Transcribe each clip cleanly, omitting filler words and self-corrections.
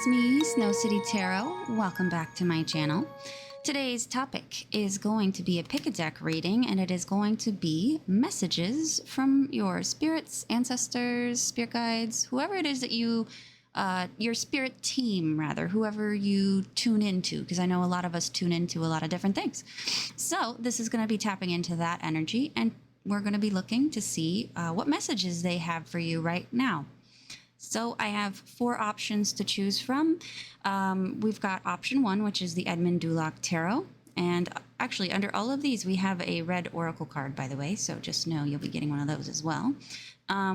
it's me, Snow City Tarot. Welcome back to my channel. Today's topic is going to be a pick-a-deck reading, and it is going to be messages from your spirits, ancestors, spirit guides, whoever it is that you, your spirit team, rather, whoever you tune into, because I know a lot of us tune into a lot of different things. So this is going to be tapping into that energy, and we're going to be looking to see what messages they have for you right now. So I have 4 options to choose from. We've got option 1, which is the Edmund Dulac Tarot. And actually, under all of these, we have a red oracle card, by the way. So just know you'll be getting one of those as well.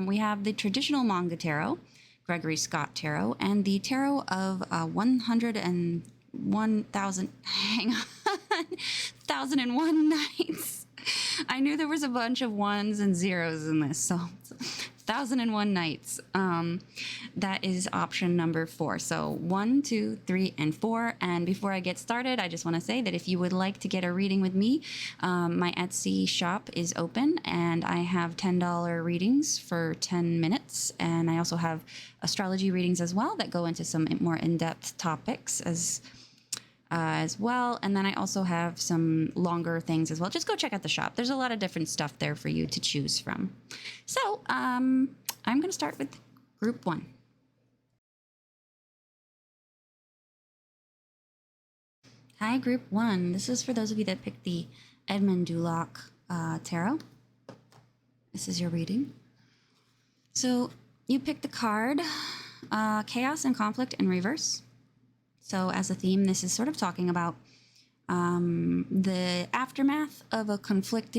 We have the traditional Manga Tarot, Gregory Tarot, and the Tarot of 101,000, hang on, 1,001 Nights. I knew there was a bunch of ones and zeros in this, so 1,001 Nights. That is option number 4. So 1, 2, 3, and 4. And before I get started, I just want to say that if you would like to get a reading with me, my Etsy shop is open, and I have $10 readings for 10 minutes. And I also have astrology readings as well that go into some more in-depth topics as well. And then I also have some longer things as well. Just go check out the shop. There's a lot of different stuff there for you to choose from. So I'm going to start with group 1. Hi, group 1. This is for those of you that picked the Edmund Dulac Tarot. This is your reading. So you picked the card, Chaos and Conflict in Reverse. So as a theme, this is sort of talking about the aftermath of a conflict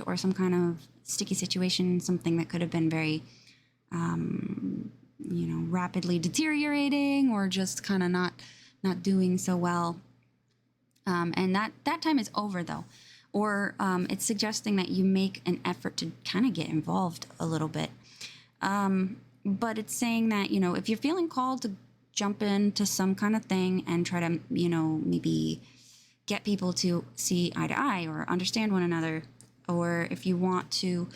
or some kind of sticky situation, something that could have been very, rapidly deteriorating or just kind of not doing so well. And that time is over, though. Or it's suggesting that you make an effort to kind of get involved a little bit. But it's saying that, if you're feeling called to jump into some kind of thing and try to, maybe get people to see eye to eye or understand one another, or if you want to,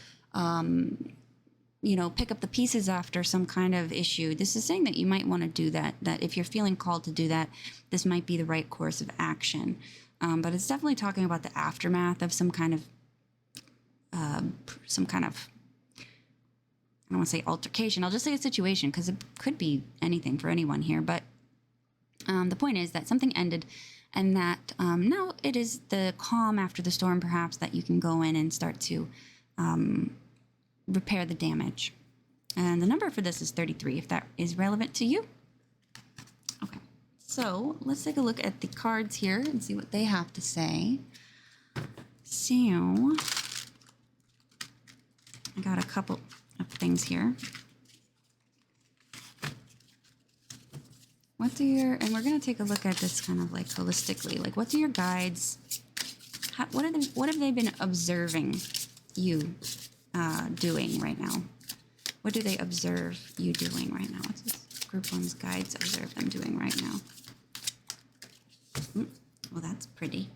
pick up the pieces after some kind of issue, this is saying that you might want to do that if you're feeling called to do that, this might be the right course of action. But it's definitely talking about the aftermath of some kind of, I don't want to say altercation. I'll just say a situation, because it could be anything for anyone here. But the point is that something ended, and that now it is the calm after the storm, perhaps, that you can go in and start to repair the damage. And the number for this is 33, if that is relevant to you. Okay, so let's take a look at the cards here and see what they have to say. So I got a couple of things here. And we're going to take a look at this kind of like holistically, like what do your guides, what have they been observing you doing right now? What do they observe you doing right now? What's this group 1's guides observe them doing right now? Well, that's pretty.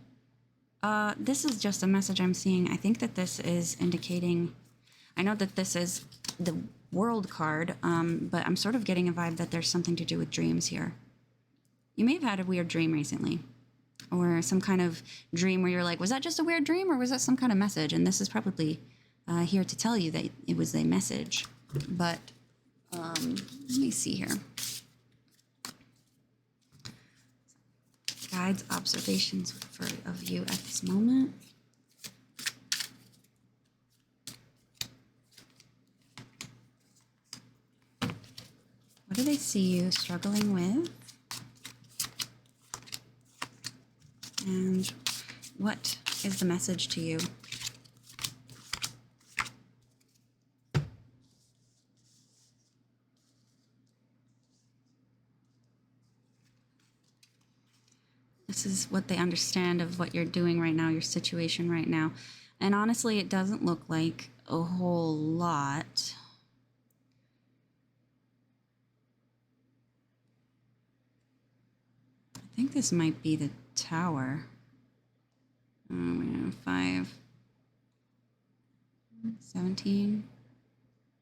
This is just a message I'm seeing. I think that this is indicating, I know that this is the World card, but I'm sort of getting a vibe that there's something to do with dreams here. You may have had a weird dream recently, or some kind of dream where you're like, was that just a weird dream, or was that some kind of message? And this is probably here to tell you that it was a message. But let me see here. Guides, observations of you at this moment. What do they see you struggling with? And what is the message to you? This is what they understand of what you're doing right now, your situation right now. And honestly, it doesn't look like a whole lot. I think this might be the Tower. We have 5, 17.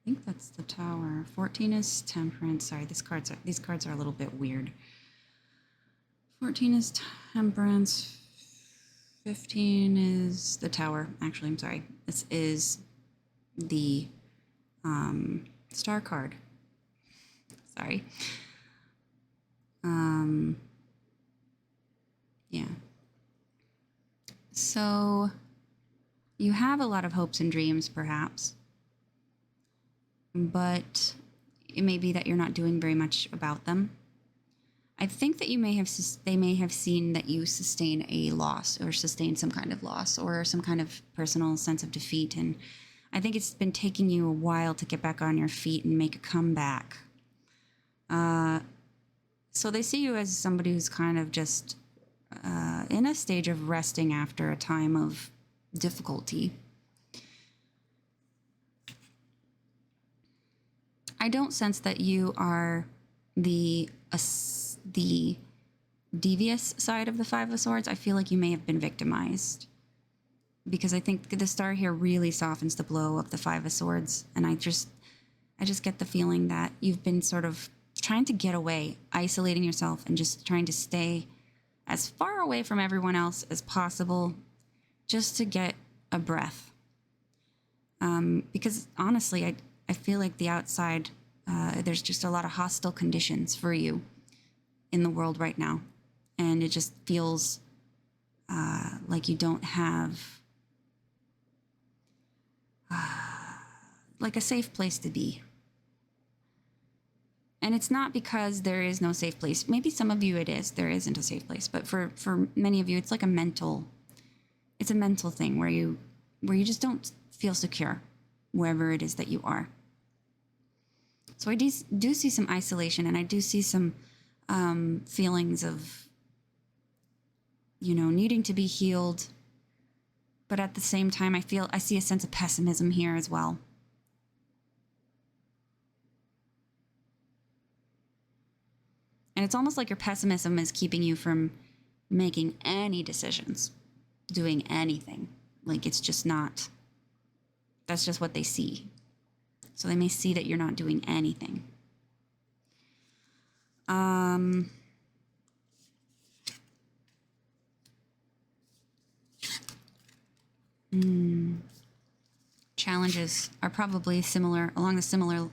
think that's the Tower. 14 is Temperance. Sorry, these cards are a little bit weird. 14 is Temperance. 15 is the Tower. Actually, I'm sorry. This is the Star card. Sorry. Yeah. So you have a lot of hopes and dreams, perhaps, but it may be that you're not doing very much about them. I think that they may have seen that you sustain a loss or sustain some kind of loss or some kind of personal sense of defeat. And I think it's been taking you a while to get back on your feet and make a comeback. So they see you as somebody who's kind of just in a stage of resting after a time of difficulty. I don't sense that you are the devious side of the Five of Swords. I feel like you may have been victimized, because I think the Star here really softens the blow of the Five of Swords, and I just get the feeling that you've been sort of trying to get away, isolating yourself, and just trying to stay as far away from everyone else as possible, just to get a breath. Because honestly, I feel like the outside, there's just a lot of hostile conditions for you in the world right now. And it just feels like you don't have like a safe place to be. And it's not because there is no safe place. Maybe some of you it is. There isn't a safe place. But for many of you, it's like a mental thing where you just don't feel secure wherever it is that you are. So I do see some isolation, and I do see some feelings of, needing to be healed. But at the same time, I see a sense of pessimism here as well. And it's almost like your pessimism is keeping you from making any decisions, doing anything. Like it's just not, that's just what they see. So they may see that you're not doing anything. Challenges are probably similar, along the similar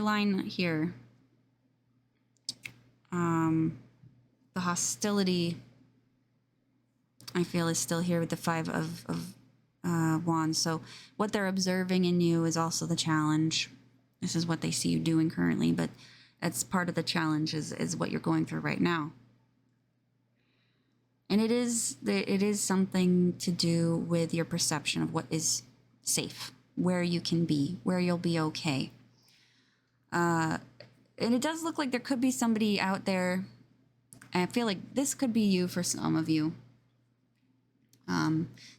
line here. The hostility, I feel, is still here with the Five of Wands. So what they're observing in you is also the challenge. This is what they see you doing currently, but that's part of the challenge is what you're going through right now. And it is something to do with your perception of what is safe, where you can be, where you'll be okay. And it does look like there could be somebody out there. I feel like this could be you for some of you.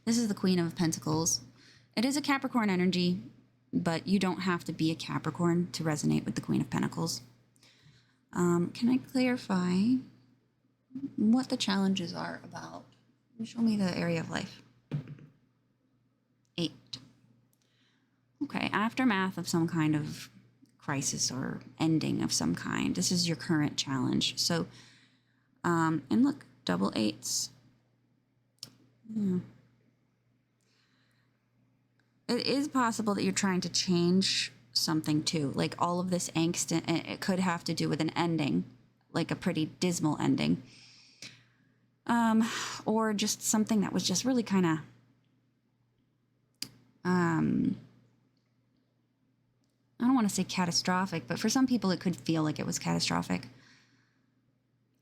This is the Queen of Pentacles. It is a Capricorn energy, but you don't have to be a Capricorn to resonate with the Queen of Pentacles. Can I clarify what the challenges are about? Show me the area of life. 8. Okay, aftermath of some kind of crisis or ending of some kind. This is your current challenge. So, and look, double 8s. Yeah. It is possible that you're trying to change something too. Like all of this angst, it could have to do with an ending, like a pretty dismal ending. Or just something that was just really kind of, I don't want to say catastrophic, but for some people it could feel like it was catastrophic.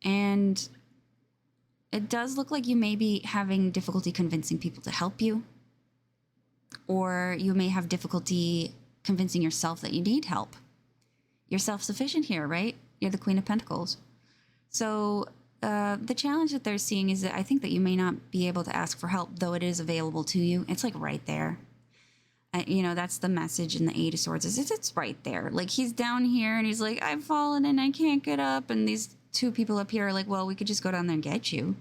And it does look like you may be having difficulty convincing people to help you, or you may have difficulty convincing yourself that you need help. You're self-sufficient here, right? You're the Queen of Pentacles. So the challenge that they're seeing is that I think that you may not be able to ask for help, though it is available to you. It's like right there. That's the message in the Eight of Swords. It's right there. Like he's down here and he's like, I've fallen and I can't get up. And these two people up here are like, well, we could just go down there and get you.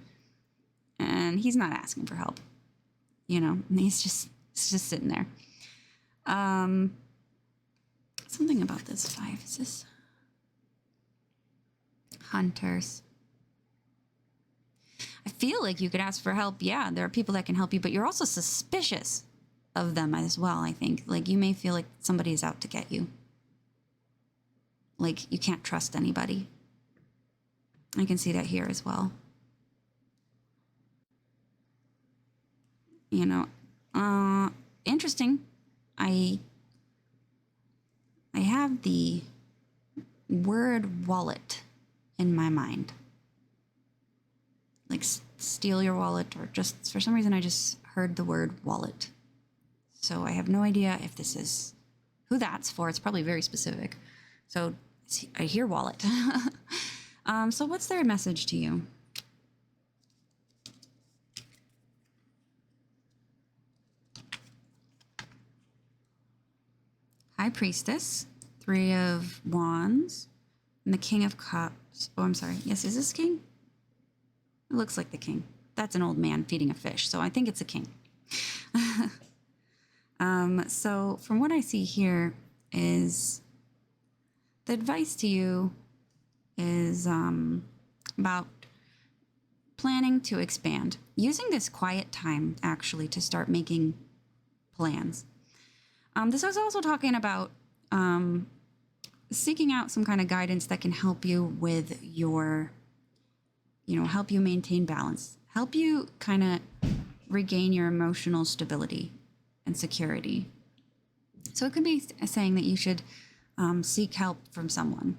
And he's not asking for help. He's just sitting there. Something about this 5. Is this hunters? I feel like you could ask for help. Yeah, there are people that can help you, but you're also suspicious of them as well, I think. Like, you may feel like somebody is out to get you. Like, you can't trust anybody. I can see that here as well. You know, interesting. I have the word wallet in my mind. Like, steal your wallet, or just for some reason I just heard the word wallet. So I have no idea if this is who that's for. It's probably very specific. So I hear wallet. So what's their message to you? High Priestess, 3 of Wands, and the King of Cups. Oh, I'm sorry. Yes, is this King? It looks like the King. That's an old man feeding a fish, so I think it's a king. So from what I see here is the advice to you is about planning to expand. Using this quiet time, actually, to start making plans. This is also talking about seeking out some kind of guidance that can help you with your, help you maintain balance, help you kind of regain your emotional stability and security. So it could be saying that you should seek help from someone.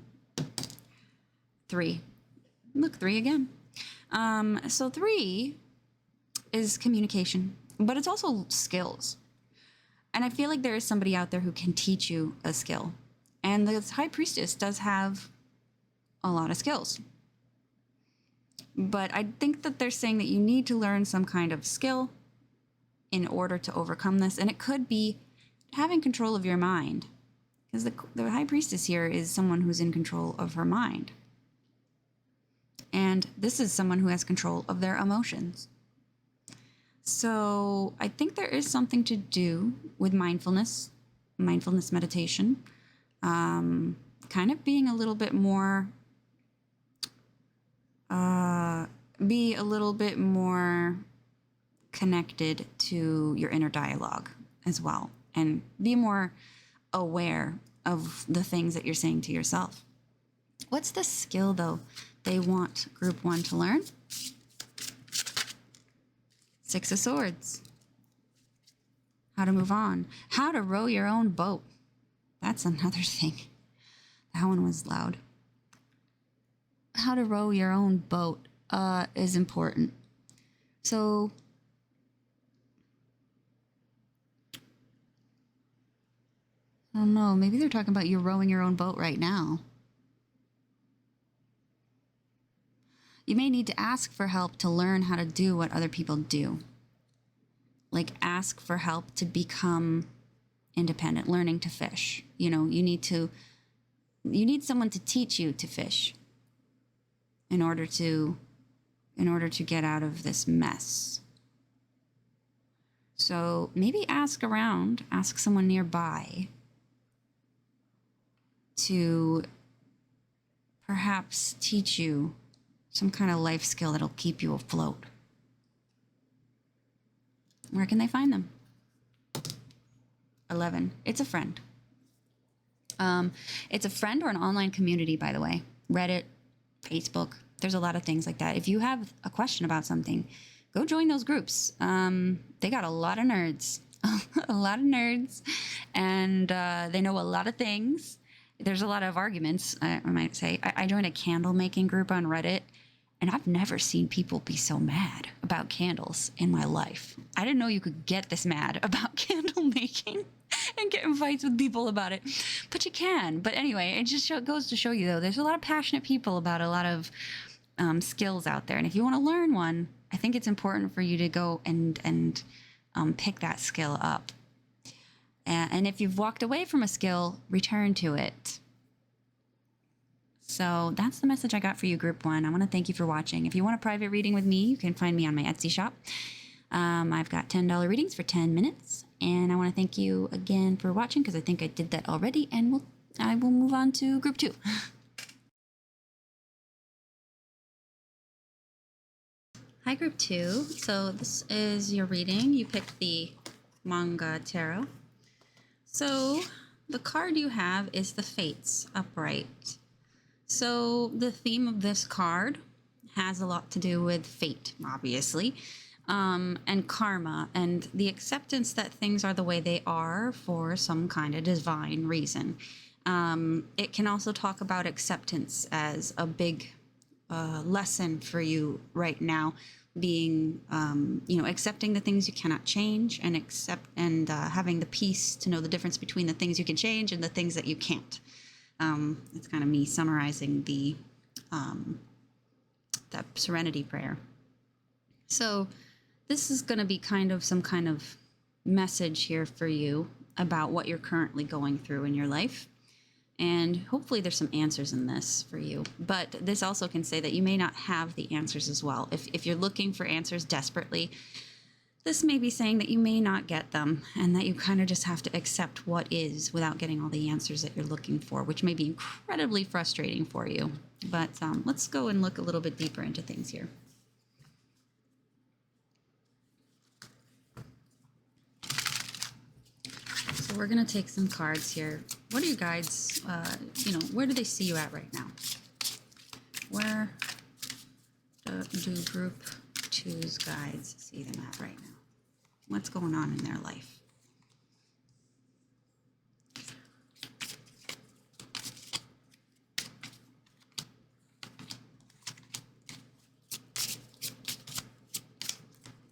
3. Look, 3 again. So 3 is communication, but it's also skills. And I feel like there is somebody out there who can teach you a skill. And the High Priestess does have a lot of skills. But I think that they're saying that you need to learn some kind of skill in order to overcome this. And it could be having control of your mind. Because the High Priestess here is someone who's in control of her mind. And this is someone who has control of their emotions. So I think there is something to do with mindfulness meditation, kind of being a little bit more, be a little bit more connected to your inner dialogue as well, and be more aware of the things that you're saying to yourself. What's the skill, though, they want Group 1 to learn? 6 of Swords. How to move on. How to row your own boat. That's another thing. That one was loud. How to row your own boat is important. So I don't know. Maybe they're talking about you rowing your own boat right now. You may need to ask for help to learn how to do what other people do. Like, ask for help to become independent, learning to fish. You need someone to teach you to fish in order to get out of this mess. So maybe ask around, ask someone nearby to perhaps teach you some kind of life skill that'll keep you afloat. Where can they find them? 11. It's a friend. It's a friend or an online community, by the way. Reddit, Facebook. There's a lot of things like that. If you have a question about something, go join those groups. They got a lot of nerds. A lot of nerds. And they know a lot of things. There's a lot of arguments, I might say. I joined a candle making group on Reddit. And I've never seen people be so mad about candles in my life. I didn't know you could get this mad about candle making and get in fights with people about it. But you can. But anyway, it just goes to show you, though, there's a lot of passionate people about a lot of skills out there. And if you want to learn one, I think it's important for you to go and pick that skill up. And if you've walked away from a skill, return to it. So that's the message I got for you, Group 1. I want to thank you for watching. If you want a private reading with me, you can find me on my Etsy shop. I've got $10 readings for 10 minutes. And I want to thank you again for watching because I think I did that already. And I will move on to group 2. Hi, group 2. So this is your reading. You picked the Manga tarot. So the card you have is the Fates upright. So the theme of this card has a lot to do with fate, obviously, and karma, and the acceptance that things are the way they are for some kind of divine reason. It can also talk about acceptance as a big lesson for you right now, being accepting the things you cannot change, and having the peace to know the difference between the things you can change and the things that you can't. It's kind of me summarizing that serenity prayer. So this is going to be kind of some kind of message here for you about what you're currently going through in your life. And hopefully there's some answers in this for you. But this also can say that you may not have the answers as well. If you're looking for answers desperately, this may be saying that you may not get them and that you kind of just have to accept what is without getting all the answers that you're looking for, which may be incredibly frustrating for you. But let's go and look a little bit deeper into things here. So we're going to take some cards here. What are your guides, where do they see you at right now? Where do group 2's guides see them at right now? What's going on in their life?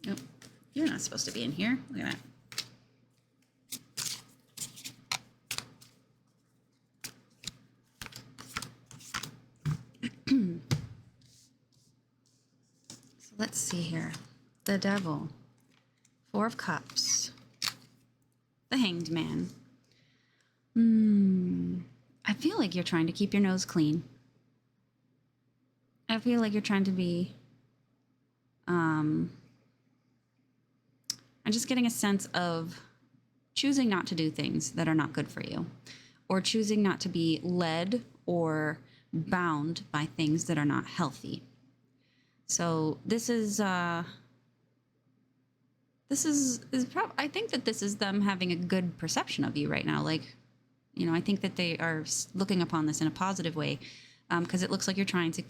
Oh, you're not supposed to be in here. Look at that. So let's see here. The Devil. 4 of Cups. The Hanged Man. I feel like you're trying to keep your nose clean. I feel like you're trying to be... I'm just getting a sense of choosing not to do things that are not good for you, or choosing not to be led or bound by things that are not healthy. So this is I think that this is them having a good perception of you right now. Like, I think that they are looking upon this in a positive way, because it looks like you're trying to,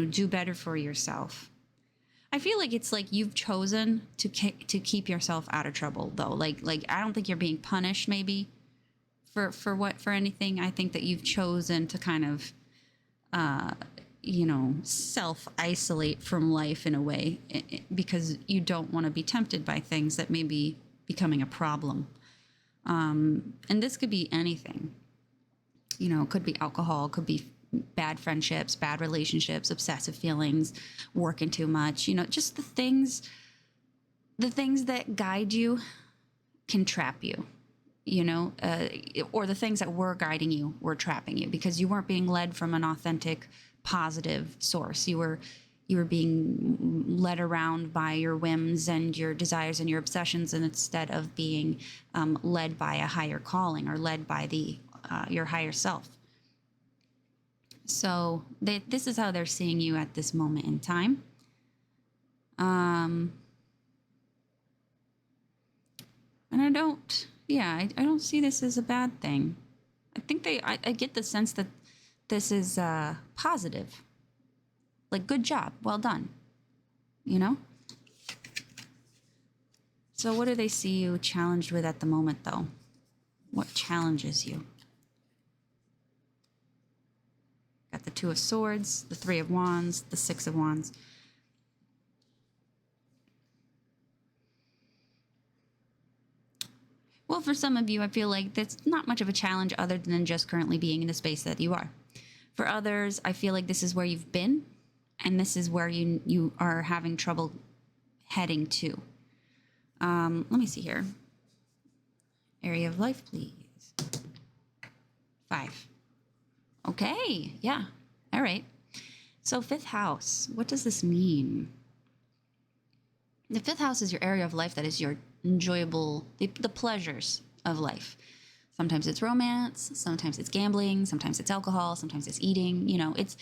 do better for yourself. I feel like it's like you've chosen to keep yourself out of trouble, though. Like I don't think you're being punished, maybe, for anything. I think that you've chosen to kind of, self-isolate from life in a way, because you don't want to be tempted by things that may be becoming a problem. And this could be anything. It could be alcohol, could be bad friendships, bad relationships, obsessive feelings, working too much, just the things that guide you can trap you, or the things that were guiding you were trapping you because you weren't being led from an authentic, positive source. You were being led around by your whims and your desires and your obsessions, and instead of being led by a higher calling or led by your higher self. So this is how they're seeing you at this moment in time. And I don't see this as a bad thing. I think I get the sense that this is positive. Like, good job, well done, So what do they see you challenged with at the moment, though? What challenges you? Got the 2 of Swords, the 3 of Wands, the 6 of Wands. Well, for some of you, I feel like that's not much of a challenge other than just currently being in the space that you are. For others, I feel like this is where you've been, and this is where you are having trouble heading to. Let me see here. Area of life, please. 5. Okay, yeah, all right. So 5th house, what does this mean? The fifth house is your area of life that is your enjoyable, the pleasures of life. Sometimes it's romance, sometimes it's gambling, sometimes it's alcohol, sometimes it's eating. You know, it's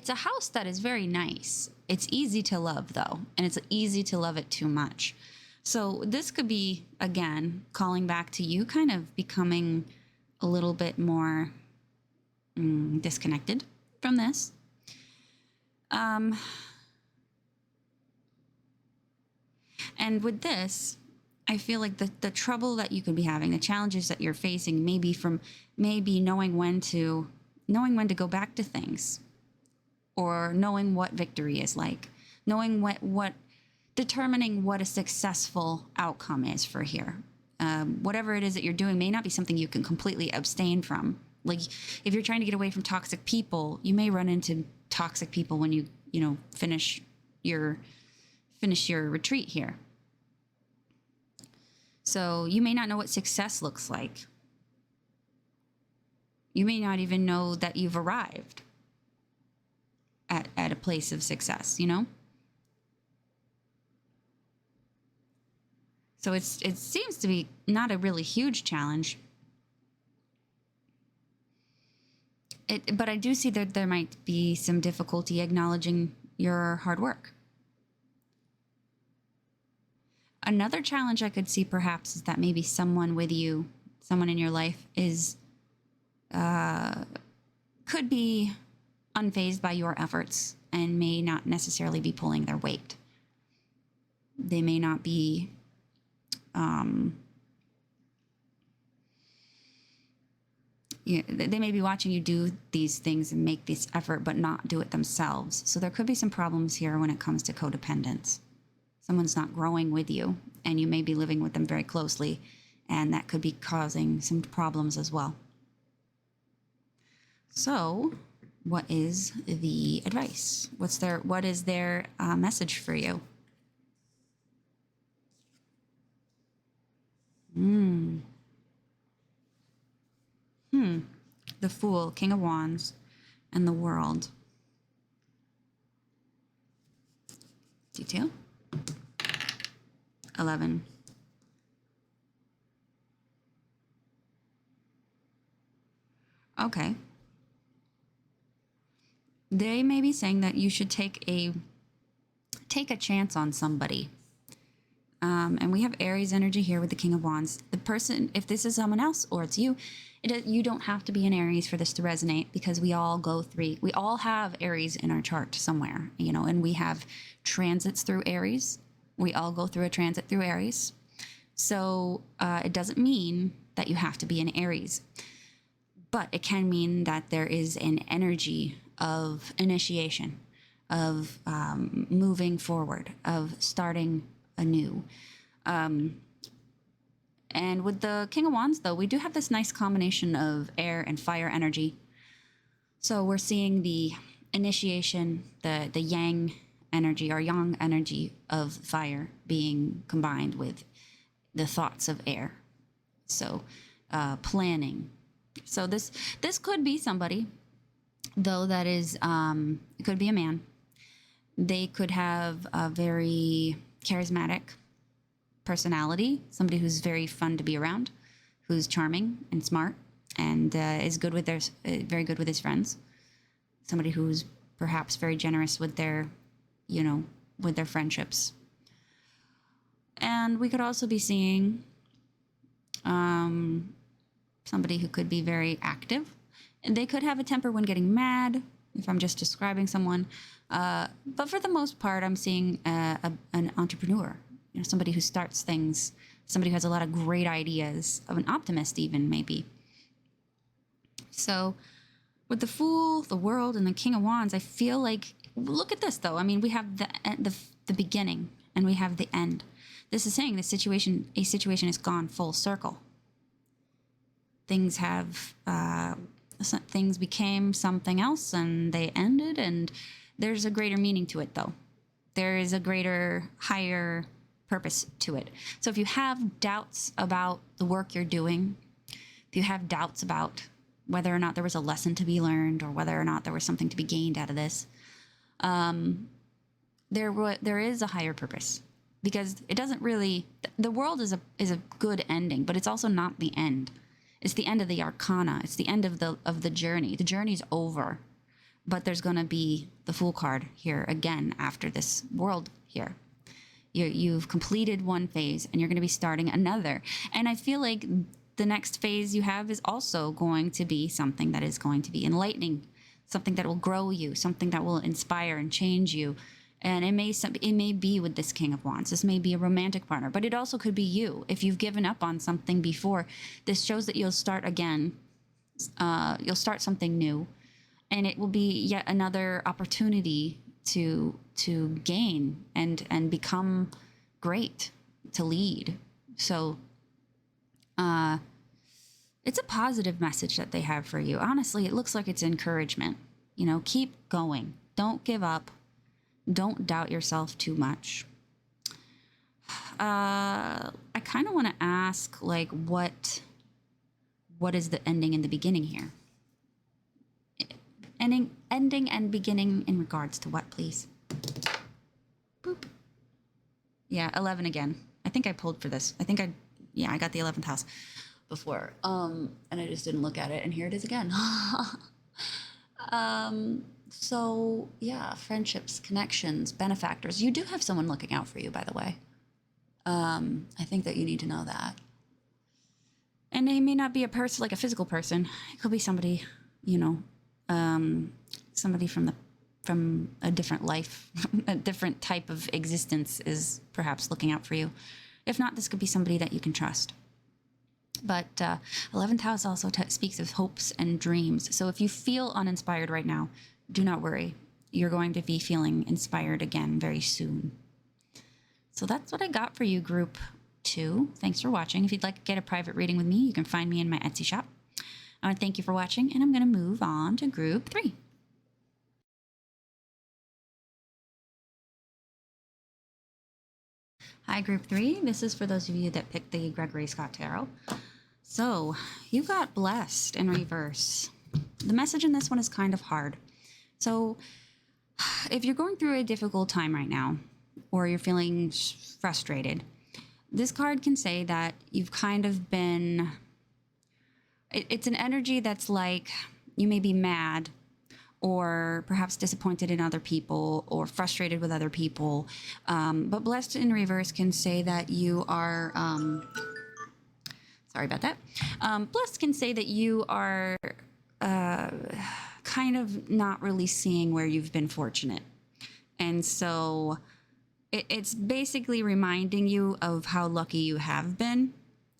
a house that is very nice. It's easy to love though, and it's easy to love it too much. So this could be, again, calling back to you kind of becoming a little bit more disconnected from this. And with this, I feel like the trouble that you could be having, the challenges that you're facing, maybe knowing when to go back to things, or knowing what victory is like, knowing what determining what a successful outcome is for here. Whatever it is that you're doing may not be something you can completely abstain from. Like if you're trying to get away from toxic people, you may run into toxic people when you finish your retreat here. So you may not know what success looks like. You may not even know that you've arrived at a place of success, you know? So it seems to be not a really huge challenge. But I do see that there might be some difficulty acknowledging your hard work. Another challenge I could see perhaps is that maybe someone with you, someone in your life is, could be unfazed by your efforts and may not necessarily be pulling their weight. They may not be, they may be watching you do these things and make this effort, but not do it themselves. So there could be some problems here when it comes to codependence. Someone's not growing with you, and you may be living with them very closely, and that could be causing some problems as well. So, what is the advice? What is their message for you? The Fool, King of Wands, and the World. Detail. 11. Okay. They may be saying that you should take a chance on somebody. And we have Aries energy here with the King of Wands. The person, if this is someone else or it's you, you don't have to be an Aries for this to resonate, because we all have Aries in our chart somewhere, and we have transits through Aries. We all go through a transit through Aries. So it doesn't mean that you have to be an Aries, but it can mean that there is an energy of initiation, of moving forward, of starting anew. And with the King of Wands, though, we do have this nice combination of air and fire energy. So we're seeing the initiation, the yang energy or yang energy of fire being combined with the thoughts of air. So planning. So this could be somebody, though, that is, it could be a man. They could have a very charismatic personality, somebody who's very fun to be around, who's charming and smart, and is good with very good with his friends. Somebody who's perhaps very generous with their friendships. And we could also be seeing somebody who could be very active. And they could have a temper when getting mad, if I'm just describing someone. But for the most part, I'm seeing an entrepreneur, somebody who starts things, somebody who has a lot of great ideas, of an optimist even, maybe. So with the Fool, the World, and the King of Wands, I feel like, look at this, though. I mean, we have the beginning and we have the end. This is saying a situation has gone full circle. Things became something else and they ended, and there's a greater meaning to it, though. There is a greater, higher purpose to it. So if you have doubts about the work you're doing, if you have doubts about whether or not there was a lesson to be learned or whether or not there was something to be gained out of this, there is a higher purpose, because it doesn't really, the world is a good ending, but it's also not the end. It's the end of the arcana. It's the end of the journey. The journey's over, but there's going to be the Fool card here again after this world here. You've completed one phase and you're going to be starting another. And I feel like the next phase you have is also going to be something that is going to be enlightening, something that will grow you, something that will inspire and change you. And it may be with this King of Wands. This may be a romantic partner, but it also could be you. If you've given up on something before, this shows that you'll start again. You'll start something new, and it will be yet another opportunity to gain and become great, to lead. So it's a positive message that they have for you. Honestly, it looks like it's encouragement. You know, keep going. Don't give up. Don't doubt yourself too much. I kind of want to ask, like, what is the ending and the beginning here? Ending and beginning in regards to what, please? Boop. Yeah, 11 again. I think I pulled for this. I got the 11th house before. And I just didn't look at it, and here it is again. So yeah, friendships, connections, benefactors. You do have someone looking out for you, by the way. I think that you need to know that. And they may not be a person, like a physical person. It could be somebody, you know, somebody from a different life, a different type of existence is perhaps looking out for you. If not, this could be somebody that you can trust. But 11th house also speaks of hopes and dreams. So if you feel uninspired right now, do not worry. You're going to be feeling inspired again very soon. So that's what I got for you, group 2. Thanks for watching. If you'd like to get a private reading with me, you can find me in my Etsy shop. I want to thank you for watching, and I'm going to move on to group 3. Hi, group 3. This is for those of you that picked the Gregory Scott Tarot. So you got blessed in reverse. The message in this one is kind of hard. So if you're going through a difficult time right now, or you're feeling frustrated, this card can say that you've kind of been, it's an energy that's like you may be mad or perhaps disappointed in other people or frustrated with other people. But blessed in reverse can say that you are, sorry about that. Blessed can say that you are kind of not really seeing where you've been fortunate. And so it's basically reminding you of how lucky you have been,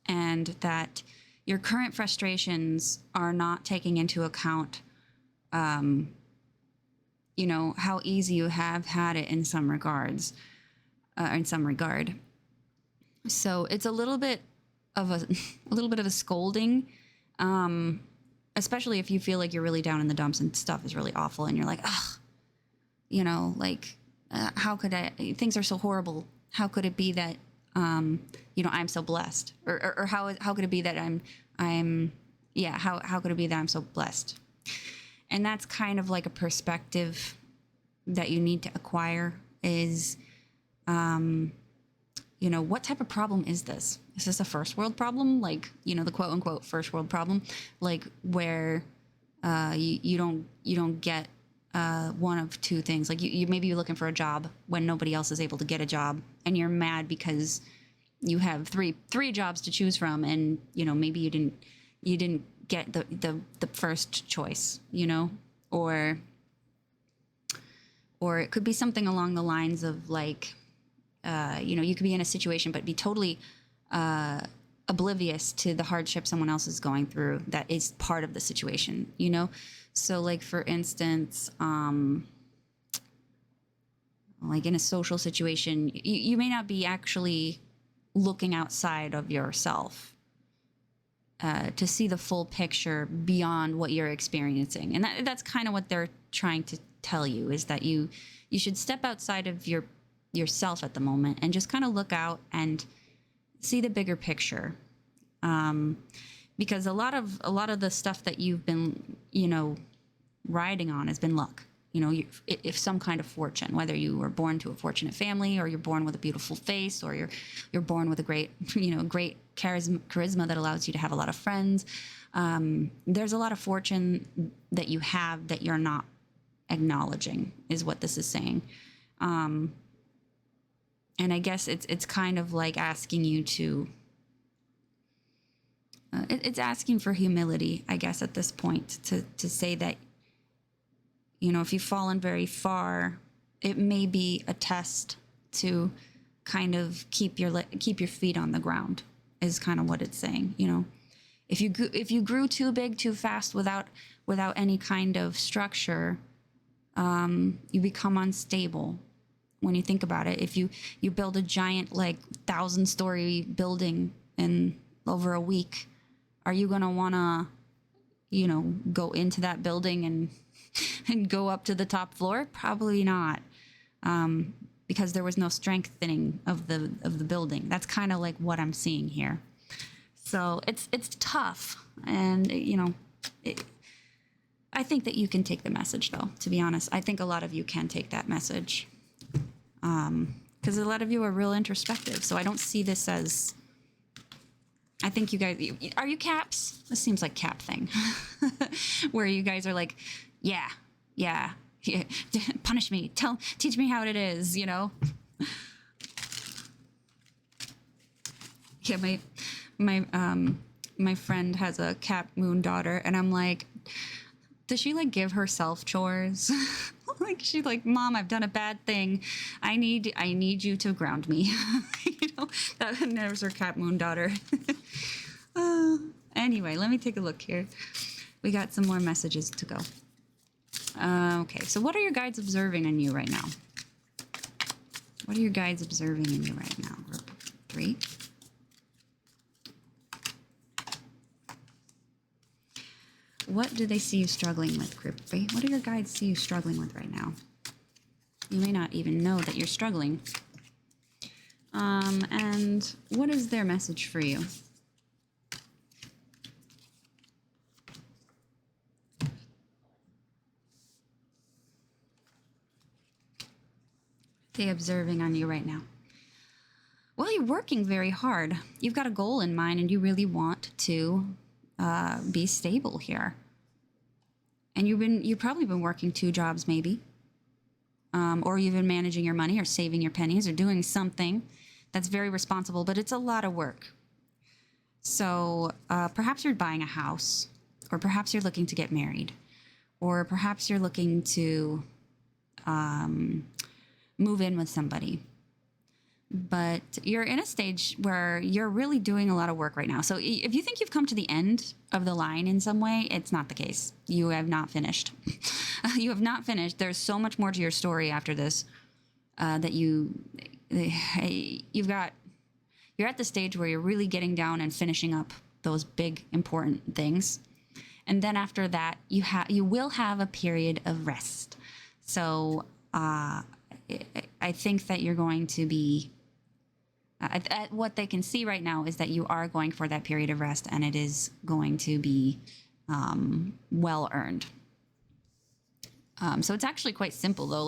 and that your current frustrations are not taking into account, you know, how easy you have had it in some regards, in some regard. So it's a little bit of a scolding, especially if you feel like you're really down in the dumps and stuff is really awful, and you're like, ugh, you know, like, how could things are so horrible. How could it be that, you know, I'm so blessed, or how could it be that how could it be that I'm so blessed? And that's kind of like a perspective that you need to acquire is, you know, what type of problem is this? Is this a first world problem? Like, you know, the quote unquote first world problem, like where, you don't get, one of two things. Like you maybe you're looking for a job when nobody else is able to get a job, and you're mad because you have three jobs to choose from, and you know, maybe you didn't get the first choice, you know, or it could be something along the lines of like, you know, you could be in a situation but be totally oblivious to the hardship someone else is going through that is part of the situation, you know. So like, for instance, like in a social situation, you may not be actually looking outside of yourself to see the full picture beyond what you're experiencing. And that's kind of what they're trying to tell you, is that you should step outside of yourself at the moment and just kind of look out and see the bigger picture. Because a lot of the stuff that you've been, you know, riding on has been luck. if some kind of fortune, whether you were born to a fortunate family, or you're born with a beautiful face, or you're born with a great, great charisma that allows you to have a lot of friends. There's a lot of fortune that you have that you're not acknowledging, is what this is saying. And I guess it's kind of like asking you to, it's asking for humility, I guess, at this point, to say that, if you've fallen very far, it may be a test to kind of keep your feet on the ground, is kind of what it's saying. If you grew too big too fast without any kind of structure, you become unstable. When you think about it, if you build a giant 1,000-story building in over a week, are you gonna wanna go into that building and go up to the top floor? Probably not, because there was no strengthening of the building. That's kind of like what I'm seeing here. So it's tough, and I think that you can take the message, though. To be honest, I think a lot of you can take that message, because a lot of you are real introspective. So I don't see this as. I think you guys, are you Caps? This seems like Cap thing, where you guys are like, yeah, punish me, teach me how it is, Yeah, my friend has a Cap moon daughter, and I'm like, does she give herself chores? She's like, Mom, I've done a bad thing. I need you to ground me. That was her Cap moon daughter. Anyway, let me take a look here. We got some more messages to go. Okay, so what are your guides observing in you right now? What are your guides observing in you right now? Group 3. What do they see you struggling with, Group 3? What do your guides see you struggling with right now? You may not even know that you're struggling. And what is their message for you? They observing on you right now? Well, you're working very hard. You've got a goal in mind, and you really want to be stable here. And you've probably been working 2 jobs, maybe, or you've been managing your money, or saving your pennies, or doing something that's very responsible, but it's a lot of work. So perhaps you're buying a house, or perhaps you're looking to get married, or perhaps you're looking to move in with somebody. But you're in a stage where you're really doing a lot of work right now. So if you think you've come to the end of the line in some way, it's not the case. You have not finished. You have not finished. There's so much more to your story after this that you're at the stage where you're really getting down and finishing up those big, important things. And then after that, you will have a period of rest. So I think that you're going to be, what they can see right now is that you are going for that period of rest, and it is going to be well earned. So it's actually quite simple, though.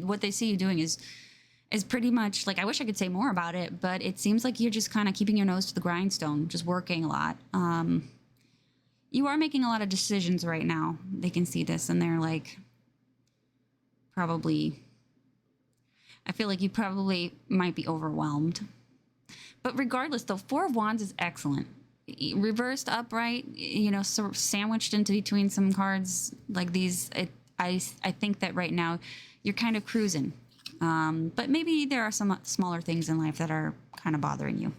What they see you doing is pretty much, I wish I could say more about it, but it seems like you're just kind of keeping your nose to the grindstone, just working a lot. You are making a lot of decisions right now. They can see this, and they're probably, I feel like you probably might be overwhelmed. But regardless, though, 4 of Wands is excellent. Reversed, upright, sort of sandwiched into between some cards like these. I think that right now you're kind of cruising. But maybe there are some smaller things in life that are kind of bothering you.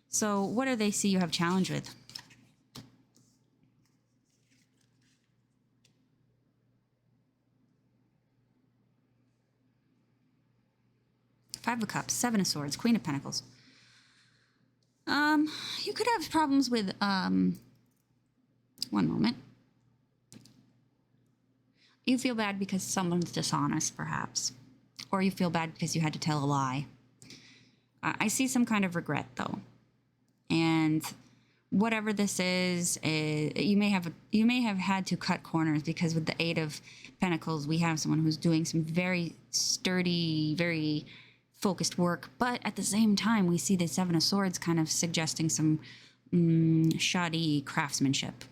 So what do they see you have challenge with? Five of Cups, Seven of Swords, Queen of Pentacles. You could have problems with, one moment. You feel bad because someone's dishonest, perhaps. Or you feel bad because you had to tell a lie. I see some kind of regret, though. And whatever this is, you may have had to cut corners, because with the Eight of Pentacles, we have someone who's doing some very sturdy, very focused work, but at the same time, we see the Seven of Swords kind of suggesting some shoddy craftsmanship.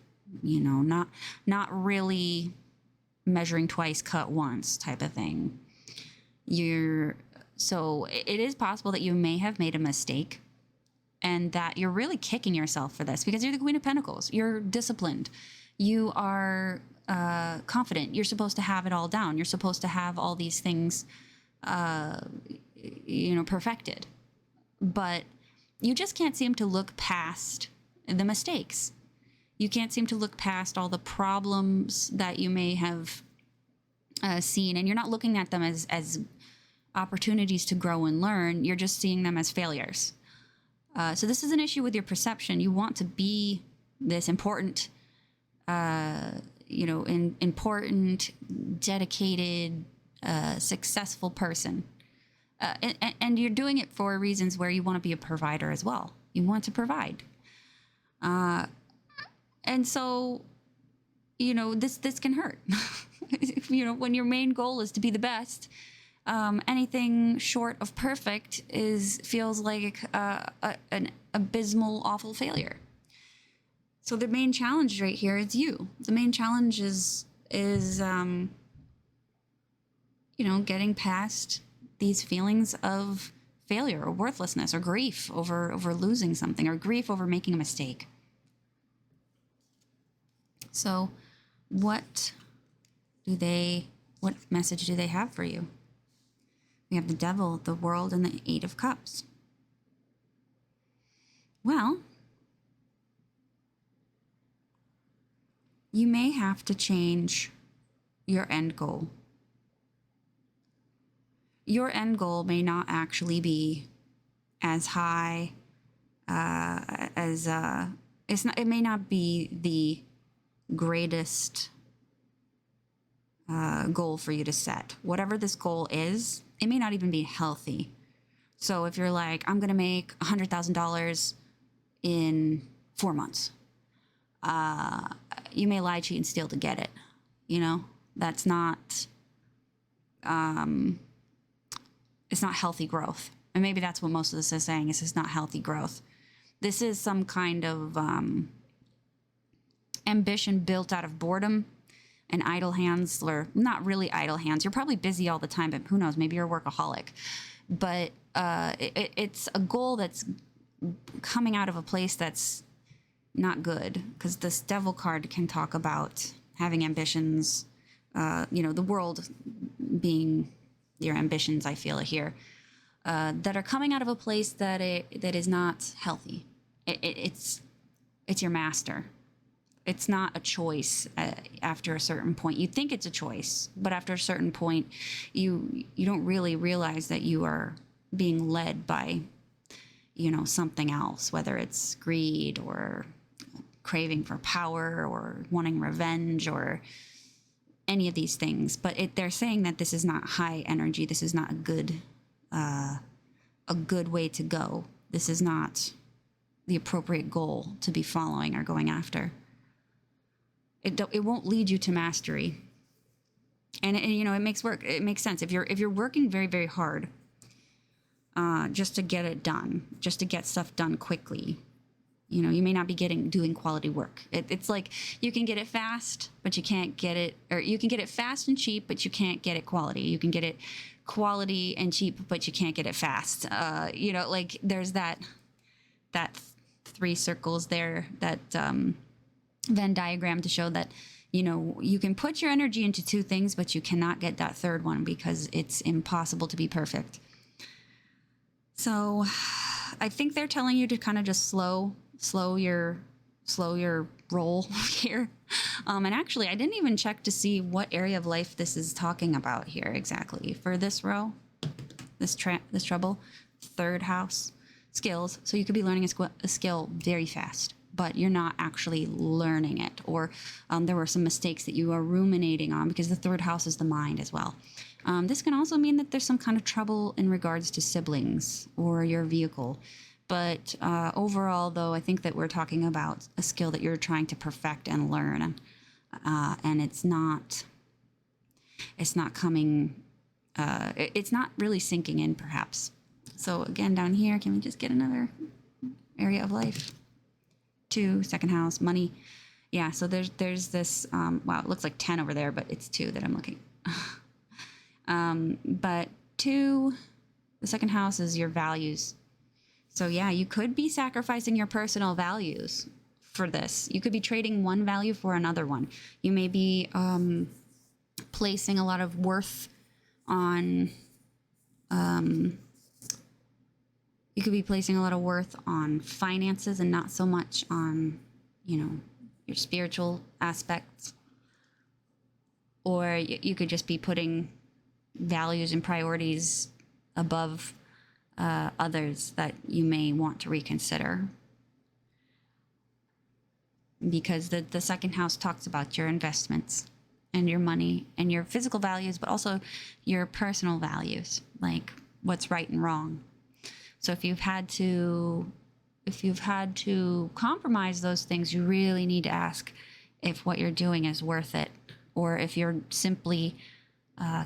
You know, not really measuring twice, cut once type of thing. So it is possible that you may have made a mistake, and that you're really kicking yourself for this, because you're the Queen of Pentacles. You're disciplined. You are confident. You're supposed to have it all down. You're supposed to have all these things, perfected. But you just can't seem to look past the mistakes. You can't seem to look past all the problems that you may have seen, and you're not looking at them as opportunities to grow and learn. You're just seeing them as failures. So this is an issue with your perception. You want to be this important, important, dedicated, successful person. And you're doing it for reasons where you want to be a provider as well. You want to provide. And so, this can hurt. When your main goal is to be the best, anything short of perfect feels like an abysmal, awful failure. So the main challenge right here is you. The main challenge is getting past these feelings of failure or worthlessness or grief over losing something, or grief over making a mistake. So what message do they have for you? We have the Devil, the World, and the Eight of Cups. Well, you may have to change your end goal. Your end goal may not actually be as high it may not be the greatest goal for you to set. Whatever this goal is, it may not even be healthy. So if you're like, I'm going to make $100,000 in 4 months, you may lie, cheat, and steal to get it. That's not, it's not healthy growth. And maybe that's what most of this is saying, is it's not healthy growth. This is some kind of ambition built out of boredom and idle hands, or not really idle hands. You're probably busy all the time, but who knows? Maybe you're a workaholic. But it's a goal that's coming out of a place that's not good, because this Devil card can talk about having ambitions, the world being your ambitions, I feel here, that are coming out of a place that is not healthy. It's your master. It's not a choice after a certain point. You think it's a choice, but after a certain point, you don't really realize that you are being led by, something else, whether it's greed or craving for power or wanting revenge or any of these things. But they're saying that this is not high energy. This is not a good way to go. This is not the appropriate goal to be following or going after. It won't lead you to mastery, and it makes sense if you're working very, very hard, just to get it done, just to get stuff done quickly. You may not be doing quality work. It's like you can get it fast, but you can't get it, or you can get it fast and cheap, but you can't get it quality. You can get it quality and cheap, but you can't get it fast. Like there's that 3 circles there, that Venn diagram, to show that you can put your energy into 2 things, but you cannot get that third one, because it's impossible to be perfect. So I think they're telling you to kind of just slow your roll here. And actually, I didn't even check to see what area of life this is talking about here exactly for this row, this trouble. 3rd house, skills. So you could be learning a skill very fast, but you're not actually learning it. Or there were some mistakes that you are ruminating on, because the 3rd house is the mind as well. This can also mean that there's some kind of trouble in regards to siblings or your vehicle. But overall, though, I think that we're talking about a skill that you're trying to perfect and learn, and it's not coming, it's not really sinking in, perhaps. So again, down here, can we just get another area of life? 2, second house, money. Yeah, so there's this, wow, it looks like 10 over there, but it's 2 that I'm looking. But 2, the second house is your values. So yeah, you could be sacrificing your personal values for this. You could be trading one value for another one. You may be placing a lot of worth on, you could be placing a lot of worth on finances and not so much on, your spiritual aspects. Or you could just be putting values and priorities above others that you may want to reconsider. Because the second house talks about your investments and your money and your physical values, but also your personal values, like what's right and wrong. So if you've had to compromise those things, you really need to ask if what you're doing is worth it, or if you're simply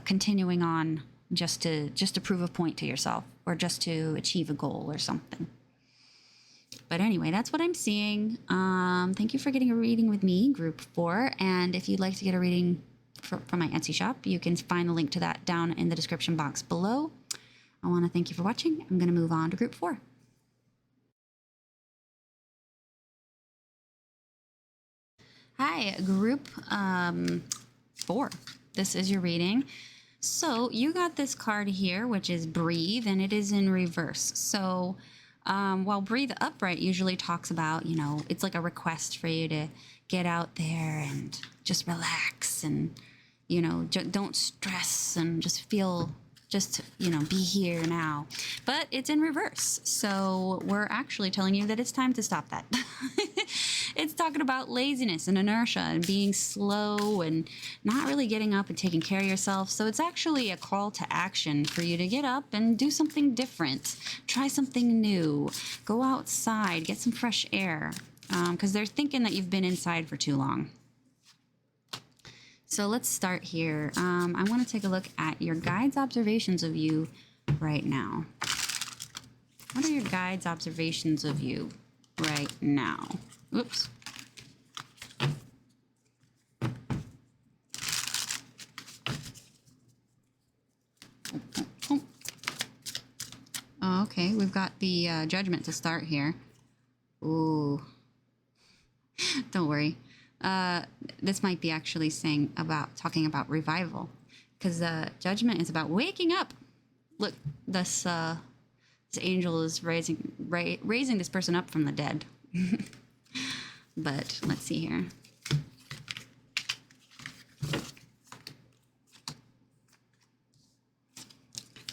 continuing on just to prove a point to yourself, or just to achieve a goal or something. But anyway, that's what I'm seeing. Thank you for getting a reading with me, group 4. And if you'd like to get a reading from my Etsy shop, you can find the link to that down in the description box below. I want to thank you for watching. I'm going to move on to group 4. Hi, group 4. This is your reading. So you got this card here, which is Breathe, and it is in reverse. So while Breathe Upright usually talks about, it's like a request for you to get out there and just relax and, don't stress and just feel, be here now. But it's in reverse. So we're actually telling you that it's time to stop that. It's talking about laziness and inertia and being slow and not really getting up and taking care of yourself. So it's actually a call to action for you to get up and do something different. Try something new. Go outside. Get some fresh air. Because they're thinking that you've been inside for too long. So let's start here. I want to take a look at your guides' observations of you right now. What are your guides' observations of you right now? Oops. Oh, okay, we've got the judgment to start here. Ooh. Don't worry. This might be actually talking about revival, because judgment is about waking up. Look, this angel is raising this person up from the dead. But let's see here.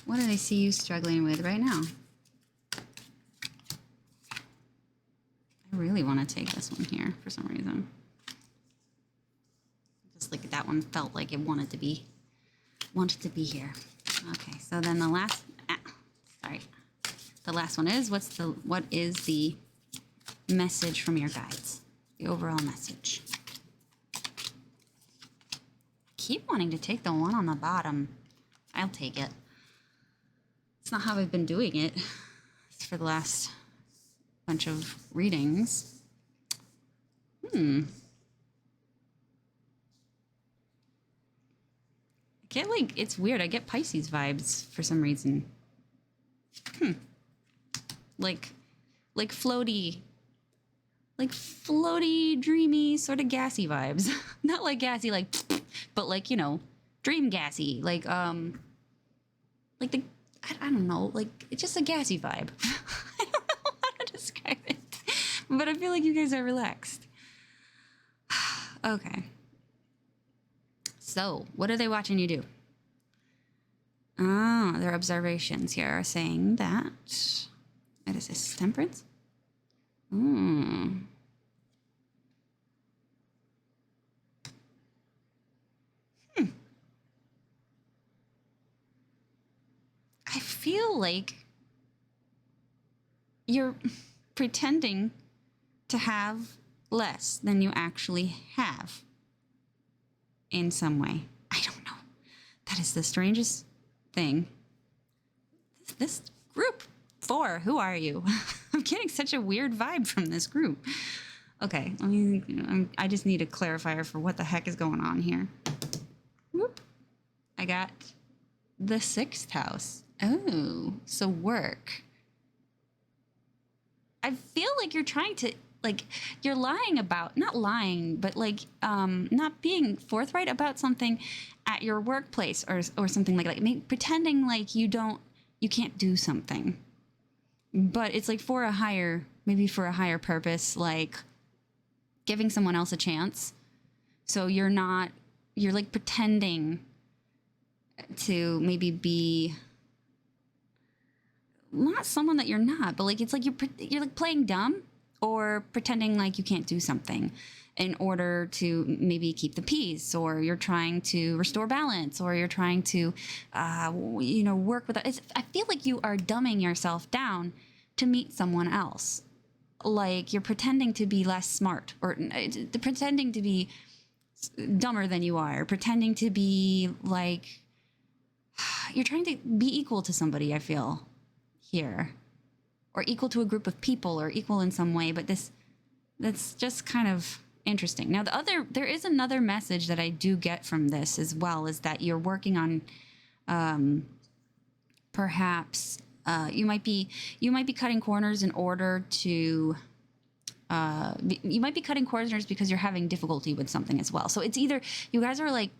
What do they see you struggling with right now? I really want to take this one here for some reason. Just like that one felt like it wanted to be here. Okay, so then the last one is what is the message from your guides? The overall message. Keep wanting to take the one on the bottom. I'll take it. It's not how I've been doing it for the last bunch of readings. I get it's weird. I get Pisces vibes for some reason. Like floaty, dreamy, sort of gassy vibes. Not like gassy, but dream gassy. I don't know, it's just a gassy vibe. I don't know how to describe it, but I feel like you guys are relaxed. Okay. So, what are they watching you do? Their observations here are saying that... What is this? Temperance? I feel like you're pretending to have less than you actually have in some way. I don't know. That is the strangest thing. This group 4, who are you? I'm getting such a weird vibe from this group. Okay, I just need a clarifier for what the heck is going on here. Whoop. I got the 6th house. Oh, so work. I feel like you're trying to, like, you're lying about, not lying, but like not being forthright about something at your workplace or something like that. Pretending like you can't do something. But it's like maybe for a higher purpose, like giving someone else a chance. So you're like pretending to maybe be not someone that you're not, but like it's like you're like playing dumb or pretending like you can't do something in order to maybe keep the peace, or you're trying to restore balance, or you're trying to work with it. I feel like you are dumbing yourself down to meet someone else. Like you're pretending to be less smart, or pretending to be dumber than you are, pretending to be like you're trying to be equal to somebody, I feel here, or equal to a group of people, or equal in some way. But that's just kind of interesting. Now there is another message that I do get from this as well, is that you're working on perhaps you might be cutting corners in order to you might be cutting corners because you're having difficulty with something as well. So it's either you guys are like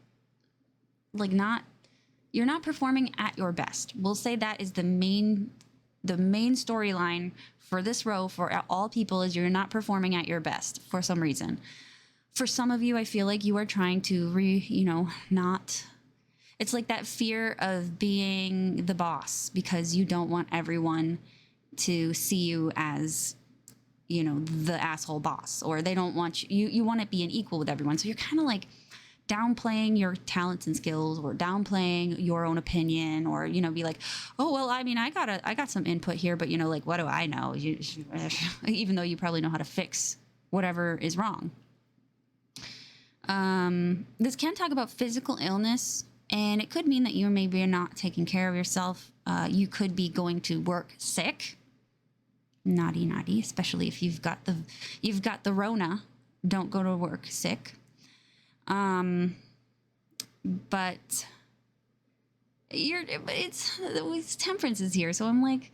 you're not performing at your best. We'll say that is the main storyline for this row for all people, is you're not performing at your best for some reason. For some of you, I feel like you are trying to not. It's like that fear of being the boss because you don't want everyone to see you as, the asshole boss, or they don't want you want to be an equal with everyone. So you're kind of like downplaying your talents and skills, or downplaying your own opinion, or be like, oh well, I mean, I got some input here, but like, what do I know? Even though you probably know how to fix whatever is wrong. This can talk about physical illness, and it could mean that you maybe are not taking care of yourself. You could be going to work sick. Naughty, especially if you've got the Rona. Don't go to work sick. But it's temperance is here. So I'm like,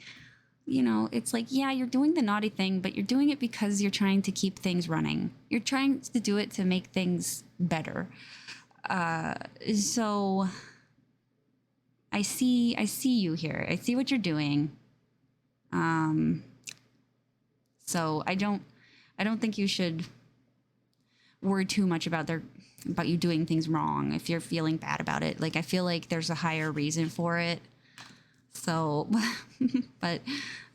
it's like, yeah, you're doing the naughty thing, but you're doing it because you're trying to keep things running. You're trying to do it to make things better. So I see you here. I see what you're doing. So I don't think you should worry too much about you doing things wrong if you're feeling bad about it. Like, I feel like there's a higher reason for it. So, but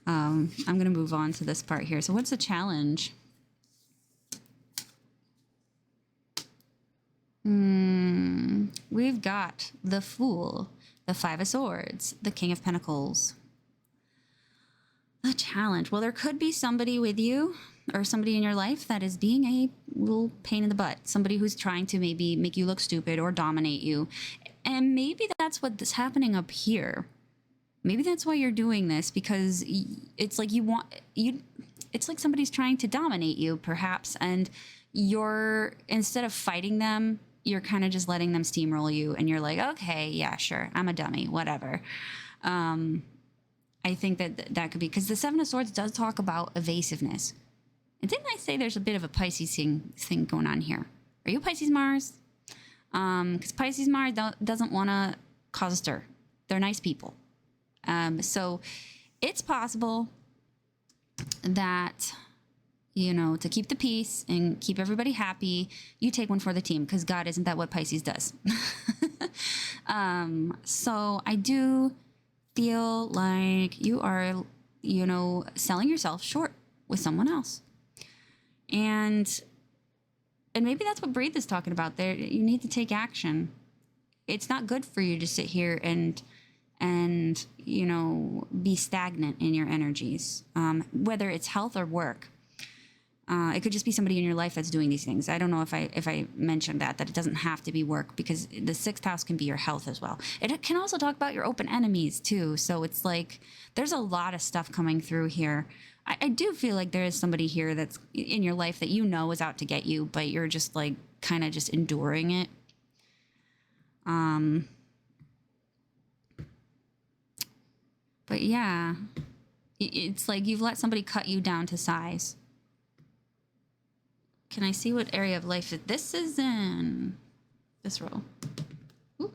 I'm going to move on to this part here. So what's the challenge? We've got the Fool, the 5 of Swords, the King of Pentacles. The challenge. Well, there could be somebody with you, or somebody in your life that is being a little pain in the butt. Somebody who's trying to maybe make you look stupid or dominate you. And maybe that's what's happening up here. Maybe that's why you're doing this, because it's like it's like somebody's trying to dominate you, perhaps, and instead of fighting them, you're kind of just letting them steamroll you, and you're like, okay, yeah, sure, I'm a dummy, whatever. I think that could be, because the 7 of Swords does talk about evasiveness. And didn't I say there's a bit of a Pisces thing going on here? Are you Pisces Mars? Because Pisces Mars doesn't want to cause a stir. They're nice people. So it's possible that, to keep the peace and keep everybody happy, you take one for the team, because God, isn't that what Pisces does? So I do feel like you are, selling yourself short with someone else. And maybe that's what Breathe is talking about there. You need to take action. It's not good for you to sit here and and, be stagnant in your energies, whether it's health or work. It could just be somebody in your life that's doing these things. I don't know if I mentioned that it doesn't have to be work, because the sixth house can be your health as well. It can also talk about your open enemies too. So it's like there's a lot of stuff coming through here. I do feel like there is somebody here that's in your life that is out to get you, but you're just like kind of just enduring it. But yeah, it's like you've let somebody cut you down to size. Can I see what area of life this is in? This row. Ooh.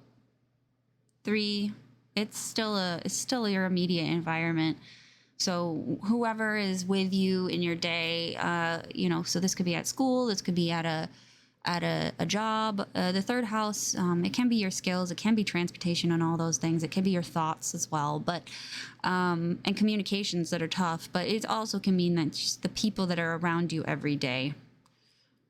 3. It's still your immediate environment. So whoever is with you in your day, so this could be at school, this could be at a job. The third house, it can be your skills, it can be transportation and all those things. It can be your thoughts as well, but and communications that are tough. But it also can mean that just the people that are around you every day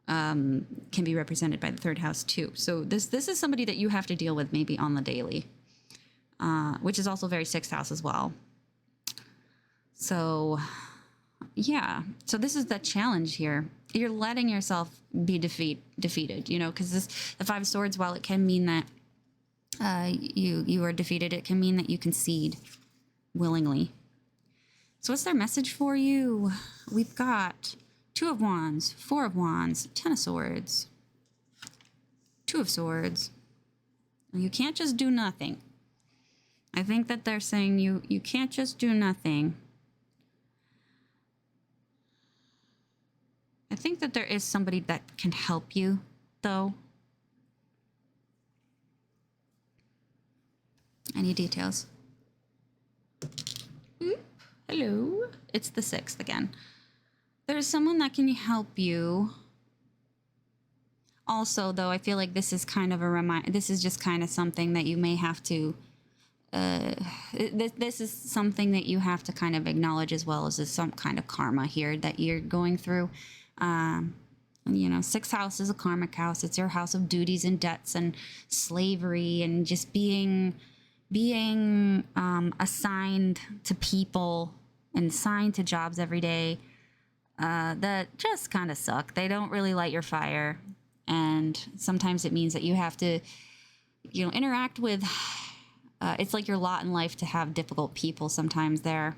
can be represented by the third house too. So this is somebody that you have to deal with maybe on the daily, which is also very sixth house as well. So yeah, so this is the challenge here. You're letting yourself be defeated, because the Five of Swords, while it can mean that you are defeated, it can mean that you concede willingly. So what's their message for you? We've got 2 of Wands, 4 of Wands, 10 of Swords, 2 of Swords. You can't just do nothing. I think that they're saying you can't just do nothing. I think that there is somebody that can help you, though. Any details? Oop, hello. It's the 6th again. There's someone that can help you. Also, though, I feel like this is kind of a reminder. This is just kind of something that you may have to. This is something that you have to kind of acknowledge, as well as some kind of karma here that you're going through. Sixth house is a karmic house. It's your house of duties and debts and slavery and just being assigned to people and assigned to jobs every day that just kind of suck. They don't really light your fire, and sometimes it means that you have to interact with it's like your lot in life to have difficult people sometimes there.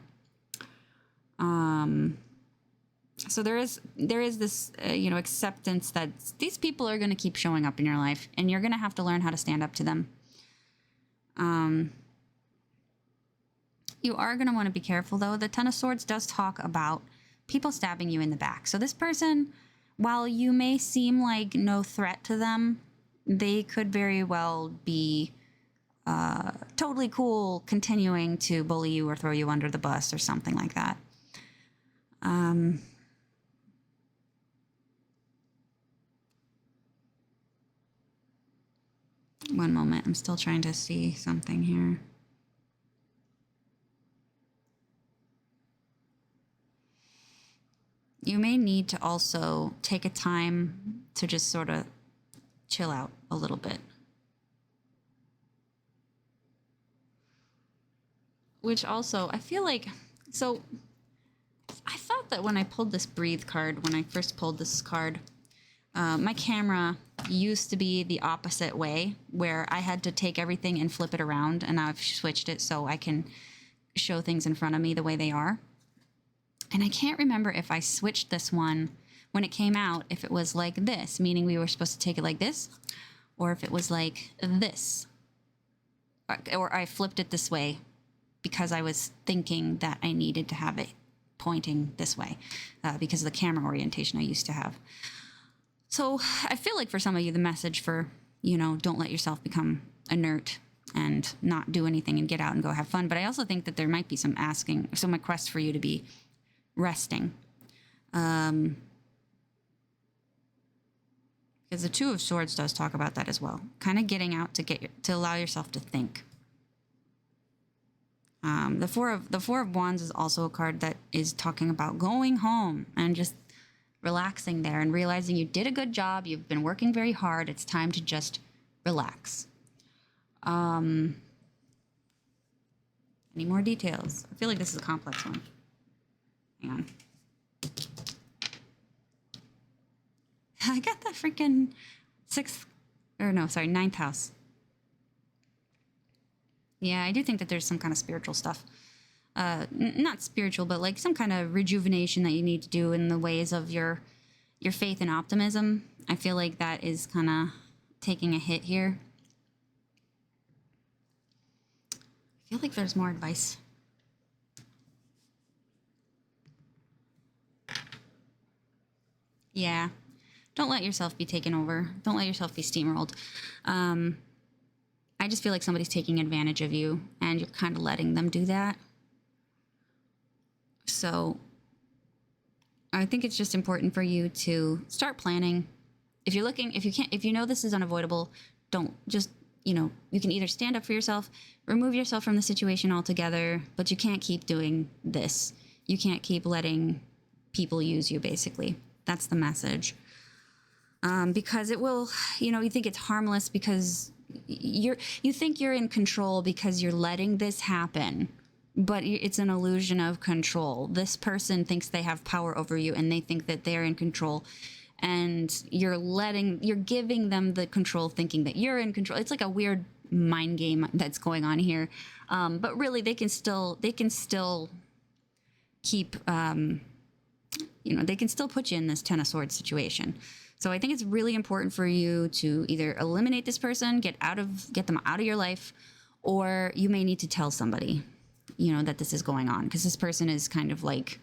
So there is this, acceptance that these people are going to keep showing up in your life, and you're going to have to learn how to stand up to them. You are going to want to be careful, though. The Ten of Swords does talk about people stabbing you in the back. So this person, while you may seem like no threat to them, they could very well be totally cool continuing to bully you or throw you under the bus or something like that. One moment. I'm still trying to see something here. You may need to also take a time to just sort of chill out a little bit. Which also, I feel like, so I thought that when I pulled this breathe card, when I first pulled this card, my camera used to be the opposite way, where I had to take everything and flip it around, and I've switched it so I can show things in front of me the way they are. And I can't remember if I switched this one when it came out, if it was like this, meaning we were supposed to take it like this, or if it was like this, or I flipped it this way because I was thinking that I needed to have it pointing this way because of the camera orientation I used to have. So I feel like for some of you, the message for, don't let yourself become inert and not do anything and get out and go have fun. But I also think that there might be some request for you to be resting. Because the Two of Swords does talk about that as well. Kind of getting out to allow yourself to think. The Four of Wands is also a card that is talking about going home and just relaxing there and realizing you did a good job. You've been working very hard. It's time to just relax. Any more details? I feel like this is a complex one. Hang on. I got the freaking ninth house. Yeah, I do think that there's some kind of spiritual stuff. Not spiritual, but like some kind of rejuvenation that you need to do in the ways of your faith and optimism. I feel like that is kind of taking a hit here. I feel like there's more advice. Yeah. Don't let yourself be taken over. Don't let yourself be steamrolled. I just feel like somebody's taking advantage of you and you're kind of letting them do that. So I think it's just important for you to start planning. If you know this is unavoidable, don't just, you can either stand up for yourself, remove yourself from the situation altogether, but you can't keep doing this. You can't keep letting people use you, basically. That's the message. Because it will, you think it's harmless because you think you're in control because you're letting this happen, but it's an illusion of control. This person thinks they have power over you and they think that they're in control, and you're giving them the control thinking that you're in control. It's like a weird mind game that's going on here. But really they can still keep, they can still put you in this Ten of Swords situation. So I think it's really important for you to either eliminate this person, get them out of your life, or you may need to tell somebody, that this is going on, because this person is kind of like,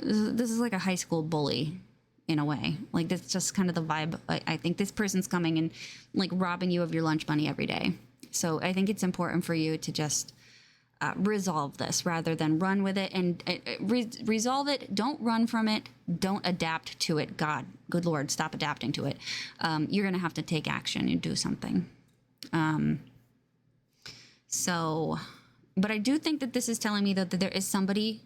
this is like a high school bully in a way. Like, that's just kind of the vibe. I think this person's coming and like robbing you of your lunch money every day. So I think it's important for you to just resolve this rather than run with it, and resolve it. Don't run from it. Don't adapt to it. Good Lord, stop adapting to it. You're going to have to take action and do something. But I do think that this is telling me that there is somebody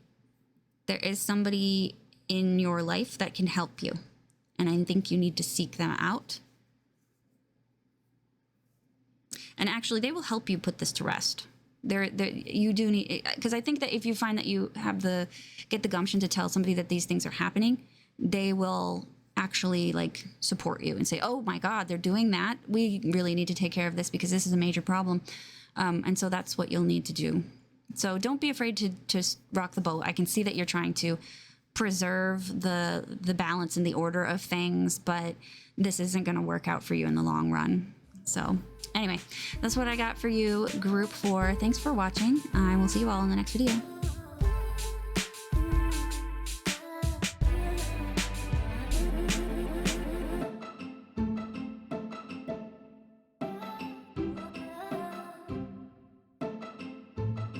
in your life that can help you. And I think you need to seek them out. And actually, they will help you put this to rest. You do need, because I think that if you find that you get the gumption to tell somebody that these things are happening, they will actually like support you and say, oh my God, they're doing that. We really need to take care of this because this is a major problem. And so that's what you'll need to do. So don't be afraid to just rock the boat. I can see that you're trying to preserve the balance and the order of things, but this isn't going to work out for you in the long run. So anyway, that's what I got for you, group 4. Thanks for watching. I will see you all in the next video.